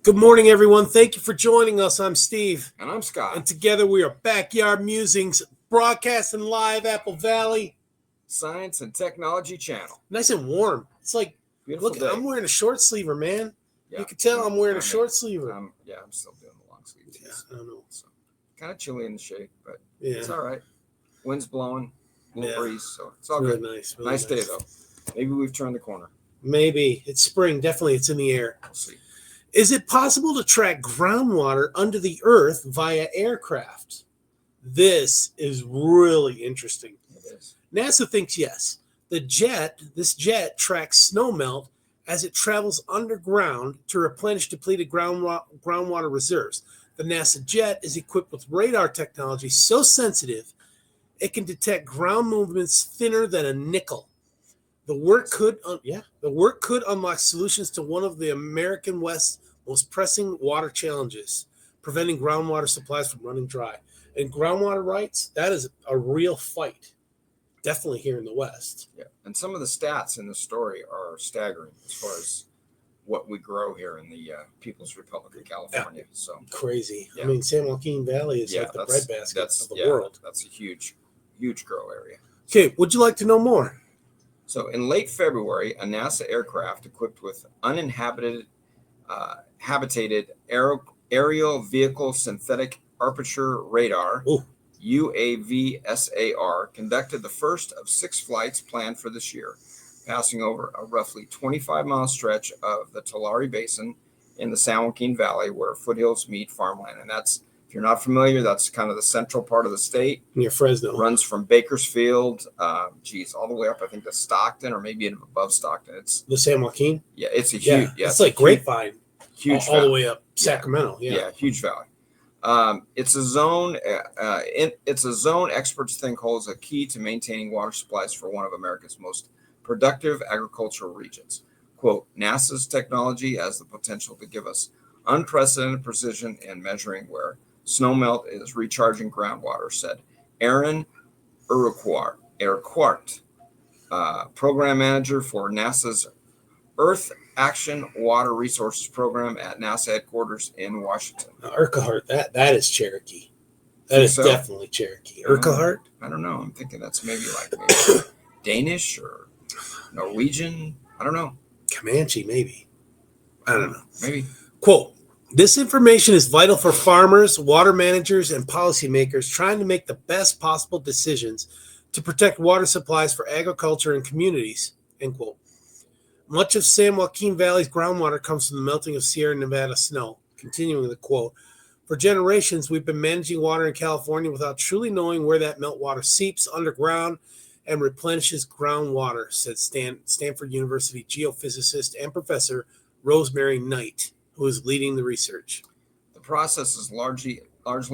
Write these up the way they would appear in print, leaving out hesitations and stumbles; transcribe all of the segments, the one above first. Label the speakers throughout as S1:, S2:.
S1: Good morning, everyone. Thank you for joining us. I'm Steve.
S2: And I'm Scott.
S1: And together we are Backyard Musings, broadcasting live Apple Valley
S2: Science and Technology Channel.
S1: Nice and warm. It's like,
S2: Beautiful
S1: look,
S2: day.
S1: I'm wearing a short sleever, man.
S2: Yeah.
S1: You can tell I'm wearing a short sleever.
S2: I'm still doing the long sleeve.
S1: Yeah, I don't know.
S2: So, kind of chilly in the shade, but
S1: Yeah.
S2: it's all right. Wind's blowing, a little breeze, so it's all
S1: really
S2: good.
S1: Nice. Really
S2: nice day, though. Maybe we've turned the corner.
S1: Maybe. It's spring. Definitely, it's in the air.
S2: We'll see.
S1: Is it possible to track groundwater under the earth via aircraft? This is really interesting.
S2: It is.
S1: NASA thinks yes. This jet tracks snowmelt as it travels underground to replenish depleted groundwater reserves. The NASA jet is equipped with radar technology so sensitive it can detect ground movements thinner than a nickel. The work could unlock solutions to one of the American West's most pressing water challenges, preventing groundwater supplies from running dry. And groundwater rights, that is a real fight, definitely here in the West.
S2: Yeah, and some of the stats in the story are staggering as far as what we grow here in the People's Republic of California. Yeah. So
S1: crazy.
S2: Yeah.
S1: I mean, San Joaquin Valley is like the breadbasket of the world.
S2: That's a huge grow area.
S1: Okay, would you like to know more?
S2: So in late February, a NASA aircraft equipped with habitated aerial vehicle synthetic aperture radar, UAV-SAR, conducted the first of 6 flights planned for this year, passing over a roughly 25-mile stretch of the Tulare Basin in the San Joaquin Valley, where foothills meet farmland. And that's, if you're not familiar, that's kind of the central part of the state.
S1: Near Fresno.
S2: It runs from Bakersfield, all the way up, I think, to Stockton, or maybe even above Stockton. It's
S1: the San Joaquin.
S2: Yeah, it's a huge. Yeah,
S1: it's like Grapevine.
S2: Huge
S1: all the way up Sacramento.
S2: Yeah, huge valley. It's a zone. It's a zone experts think holds a key to maintaining water supplies for one of America's most productive agricultural regions. Quote: NASA's technology has the potential to give us unprecedented precision in measuring where snowmelt is recharging groundwater, said Aaron Urquhart, program manager for NASA's Earth Action Water Resources Program at NASA headquarters in Washington.
S1: Urquhart, that is Cherokee. That is definitely Cherokee. Urquhart?
S2: I don't know. I'm thinking that's maybe Danish or Norwegian. I don't know.
S1: Comanche, maybe. I don't know.
S2: Maybe.
S1: Quote: this information is vital for farmers, water managers, and policymakers trying to make the best possible decisions to protect water supplies for agriculture and communities. End quote. Much of San Joaquin Valley's groundwater comes from the melting of Sierra Nevada snow. Continuing the quote: for generations, we've been managing water in California without truly knowing where that meltwater seeps underground and replenishes groundwater, said Stanford University geophysicist and professor Rosemary Knight, who is leading the research.
S2: The process is largely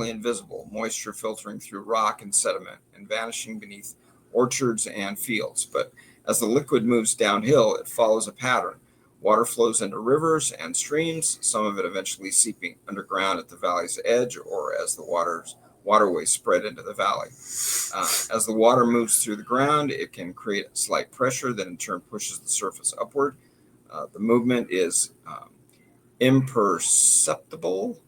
S2: invisible, moisture filtering through rock and sediment and vanishing beneath orchards and fields. But as the liquid moves downhill, it follows a pattern. Water flows into rivers and streams, some of it eventually seeping underground at the valley's edge or as the waterways spread into the valley. As the water moves through the ground, it can create a slight pressure that in turn pushes the surface upward. The movement is imperceptible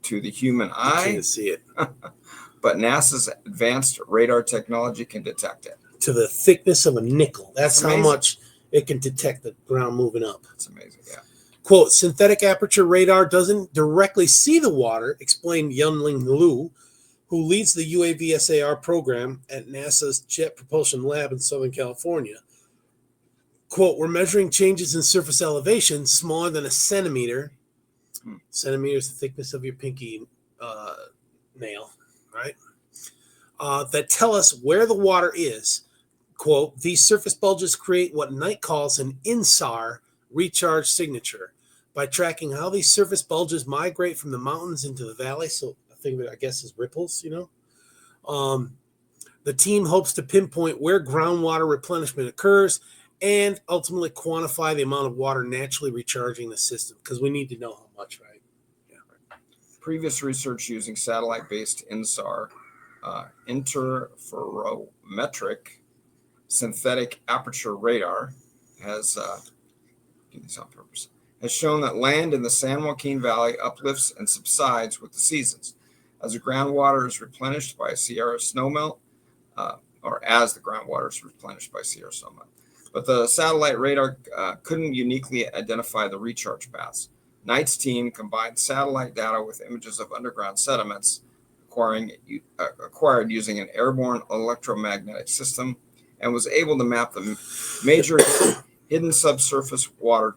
S2: to the human eye.
S1: You can't see it.
S2: But NASA's advanced radar technology can detect it.
S1: To the thickness of a nickel. That's how much it can detect the ground moving up.
S2: That's amazing, yeah.
S1: Quote: synthetic aperture radar doesn't directly see the water, explained Yunling Liu, who leads the UAV-SAR program at NASA's Jet Propulsion Lab in Southern California. Quote: we're measuring changes in surface elevation smaller than a centimeter. Centimeter is the thickness of your pinky nail, right? That tell us where the water is. Quote: these surface bulges create what Knight calls an INSAR recharge signature. By tracking how these surface bulges migrate from the mountains into the valley, so I think of it, I guess, as ripples, the team hopes to pinpoint where groundwater replenishment occurs and ultimately quantify the amount of water naturally recharging the system, because we need to know how much, right?
S2: Yeah. Previous research using satellite-based INSAR, interferometric synthetic aperture radar, has has shown that land in the San Joaquin Valley uplifts and subsides with the seasons. As the groundwater is replenished by Sierra snowmelt, or as the groundwater is replenished by Sierra snowmelt. But the satellite radar couldn't uniquely identify the recharge paths. Knight's team combined satellite data with images of underground sediments acquired using an airborne electromagnetic system, and was able to map the major hidden subsurface water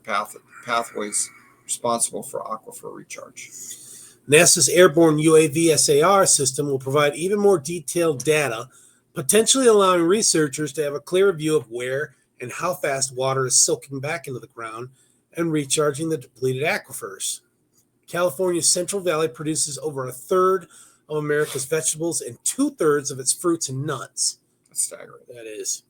S2: pathways responsible for aquifer recharge.
S1: NASA's airborne UAV SAR system will provide even more detailed data, potentially allowing researchers to have a clearer view of where and how fast water is soaking back into the ground and recharging the depleted aquifers. California's Central Valley produces over a third of America's vegetables and 2/3 of its fruits and nuts.
S2: That's staggering.
S1: That is.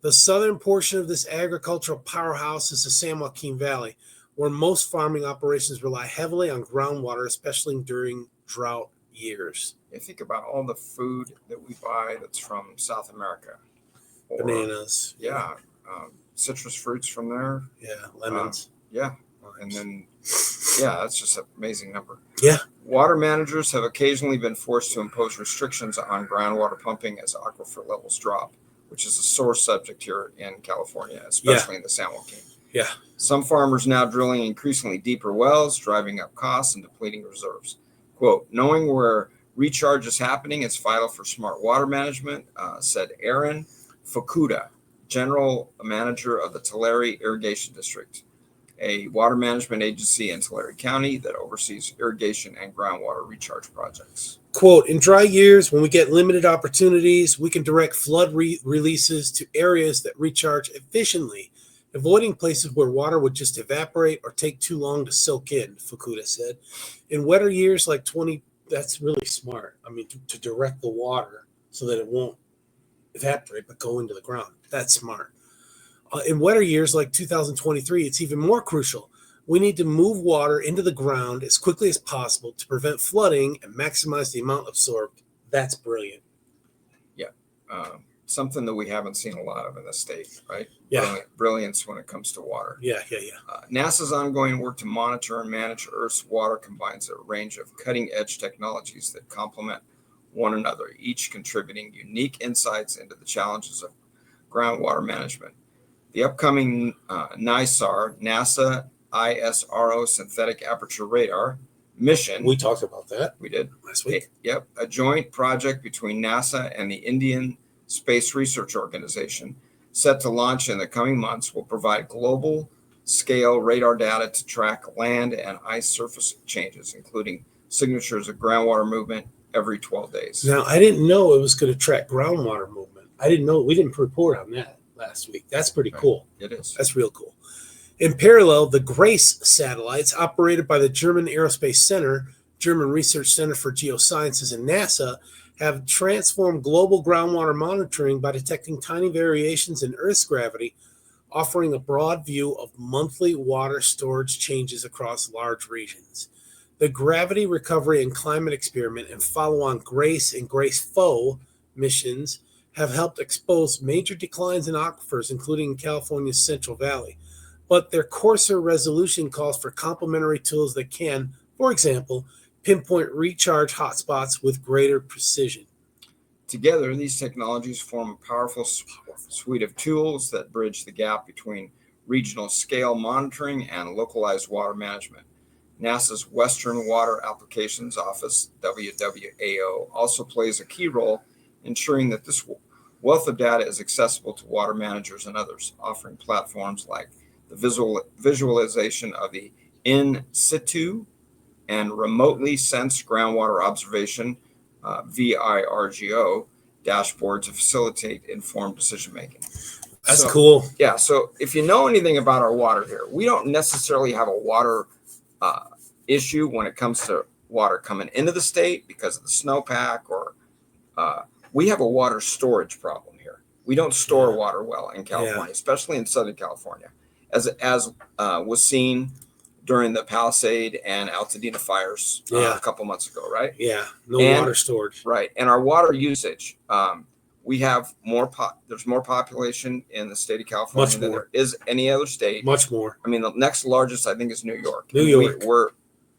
S1: The southern portion of this agricultural powerhouse is the San Joaquin Valley, where most farming operations rely heavily on groundwater, especially during drought years.
S2: You think about all the food that we buy that's from South America. Or,
S1: Bananas.
S2: Yeah. Citrus fruits from there.
S1: Yeah, lemons.
S2: Yeah. And then, yeah, that's just an amazing number.
S1: Yeah.
S2: Water managers have occasionally been forced to impose restrictions on groundwater pumping as aquifer levels drop, which is a sore subject here in California, especially in the San Joaquin.
S1: Yeah.
S2: Some farmers now drilling increasingly deeper wells, driving up costs and depleting reserves. Quote, knowing where recharge is happening is vital for smart water management, said Aaron Fukuda, general manager of the Tulare Irrigation District, a water management agency in Tulare County that oversees irrigation and groundwater recharge projects.
S1: Quote, in dry years, when we get limited opportunities, we can direct flood releases to areas that recharge efficiently, avoiding places where water would just evaporate or take too long to soak in, Fukuda said. In wetter years like that's really smart. I mean, to direct the water so that it won't evaporate but go into the ground. That's smart. In wetter years like 2023, it's even more crucial. We need to move water into the ground as quickly as possible to prevent flooding and maximize the amount absorbed. That's brilliant.
S2: Yeah. Something that we haven't seen a lot of in the state, right?
S1: Yeah.
S2: Brilliance when it comes to water.
S1: Yeah.
S2: NASA's ongoing work to monitor and manage Earth's water combines a range of cutting-edge technologies that complement one another, each contributing unique insights into the challenges of groundwater management. The upcoming NISAR, NASA ISRO Synthetic Aperture Radar mission.
S1: We talked about that.
S2: We did.
S1: Last week.
S2: Yep. A joint project between NASA and the Indian Space Research Organization, set to launch in the coming months, will provide global scale radar data to track land and ice surface changes, including signatures of groundwater movement every 12 days.
S1: Now, I didn't know it was going to track groundwater movement. I didn't know. We didn't report on that last week. That's pretty cool.
S2: It is.
S1: That's real cool. In parallel, the GRACE satellites, operated by the German Aerospace Center, German Research Center for Geosciences, and NASA, have transformed global groundwater monitoring by detecting tiny variations in Earth's gravity, offering a broad view of monthly water storage changes across large regions. The Gravity Recovery and Climate Experiment and follow-on GRACE and GRACE-FO missions have helped expose major declines in aquifers, including in California's Central Valley. But their coarser resolution calls for complementary tools that can, for example, pinpoint recharge hotspots with greater precision.
S2: Together, these technologies form a powerful suite of tools that bridge the gap between regional scale monitoring and localized water management. NASA's Western Water Applications Office, WWAO, also plays a key role ensuring that this wealth of data is accessible to water managers and others, offering platforms like the visualization of the in situ and remotely sensed groundwater observation, VIRGO, dashboard to facilitate informed decision making.
S1: That's cool.
S2: Yeah. So if you know anything about our water here, we don't necessarily have a water issue when it comes to water coming into the state because of the snowpack, or we have a water storage problem here. We don't store water well in California, especially in Southern California, as was seen during the Palisade and Altadena fires a couple months ago, right?
S1: Yeah, water storage.
S2: Right. And our water usage, we have more there's more population in the state of California
S1: Much
S2: than
S1: more.
S2: there is any other state.
S1: Much more.
S2: I mean, the next largest I think is New York.
S1: New York.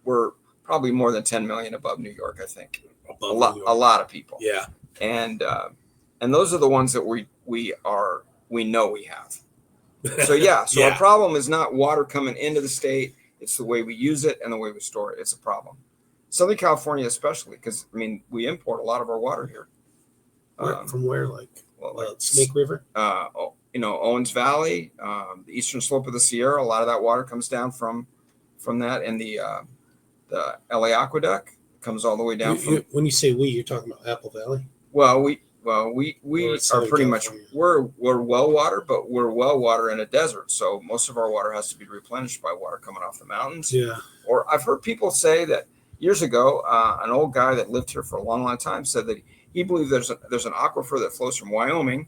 S2: We're probably more than 10 million above New York, I think.
S1: Above
S2: A lot of people.
S1: Yeah.
S2: And those are the ones that we know we have. So yeah, so our problem is not water coming into the state. It's the way we use it and the way we store it. It's a problem. Southern California, especially, because I mean, we import a lot of our water here.
S1: From where, like Snake River?
S2: Owens Valley, the eastern slope of the Sierra. A lot of that water comes down from that, and the LA Aqueduct comes all the way down.
S1: When you say we, you're talking about Apple Valley.
S2: Well, we are pretty much we're well water, but we're well water in a desert. So most of our water has to be replenished by water coming off the mountains.
S1: Yeah.
S2: Or I've heard people say that years ago, an old guy that lived here for a long, long time said that he believed there's an aquifer that flows from Wyoming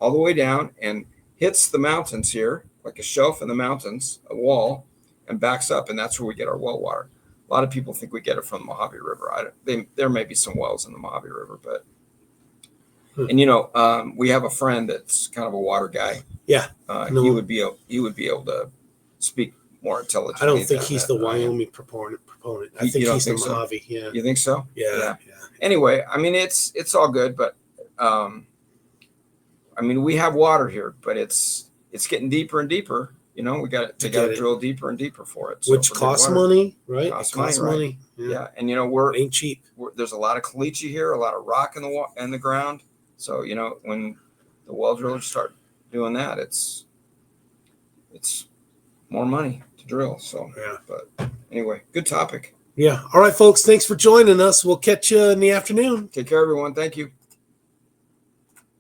S2: all the way down and hits the mountains here, like a shelf in the mountains, a wall, and backs up, and that's where we get our well water. A lot of people think we get it from the Mojave River. There may be some wells in the Mojave River, but and we have a friend that's kind of a water guy.
S1: Yeah,
S2: he would be able to speak more intelligently.
S1: I don't think he's the Wyoming proponent. I think he's the Mojave. So? Yeah.
S2: You think so?
S1: Yeah.
S2: Anyway, I mean it's all good, but I mean we have water here, but it's getting deeper and deeper. They got to drill deeper and deeper for it.
S1: Which costs money, right?
S2: Costs money. Right? Yeah. And
S1: it ain't cheap.
S2: There's a lot of caliche here, a lot of rock in the ground. So when the well drillers start doing that, it's more money to drill. So but anyway, good topic.
S1: Yeah. All right, folks. Thanks for joining us. We'll catch you in the afternoon.
S2: Take care, everyone. Thank you.